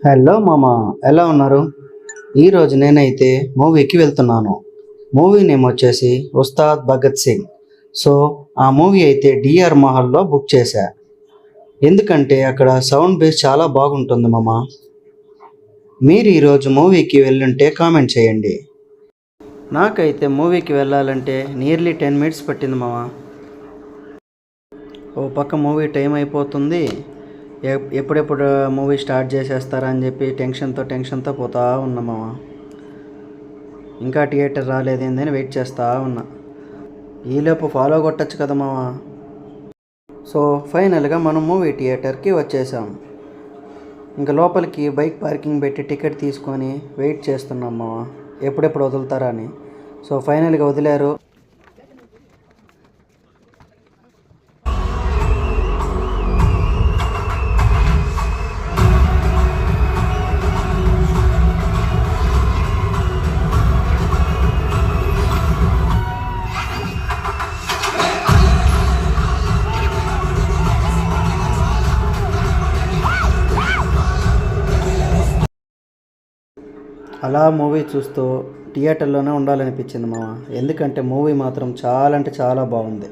Hello మామ, ఎలా ఉన్నారు? ఈరోజు నేనైతే మూవీకి వెళ్తున్నాను. మూవీ నేమ్ వచ్చేసి ఉస్తాద్ భగత్ సింగ్. సో ఆ మూవీ అయితే డిఆర్ మహల్లో బుక్ చేశా. ఎందుకంటే అక్కడ సౌండ్ బేస్ చాలా బాగుంటుంది మామ. మీరు ఈరోజు మూవీకి వెళ్ళుంటే కామెంట్ చేయండి. నాకైతే మూవీకి వెళ్ళాలంటే నియర్లీ 10 మినిట్స్ పట్టింది మామ. ఓ పక్క మూవీ టైం అయిపోతుంది, ఎప్పుడెప్పుడు మూవీ స్టార్ట్ చేసేస్తారా అని చెప్పి టెన్షన్తో పోతా ఉన్నా మామ. ఇంకా థియేటర్ రాలేదేందని వెయిట్ చేస్తూ ఉన్నా. ఈలోపు ఫాలో కొట్టచ్చు కదా మామ. సో ఫైనల్గా మనం మూవీ థియేటర్కి వచ్చేసాం. ఇంకా లోపలికి బైక్ పార్కింగ్ పెట్టి టికెట్ తీసుకొని వెయిట్ చేస్తున్నాం మామ, ఎప్పుడెప్పుడు వదులుతారా అని. సో ఫైనల్గా వదిలారు. అలా మూవీ చూస్తూ థియేటర్లోనే ఉండాలనిపించింది మామ. ఎందుకంటే మూవీ మాత్రం చాలా అంటే చాలా బాగుంది.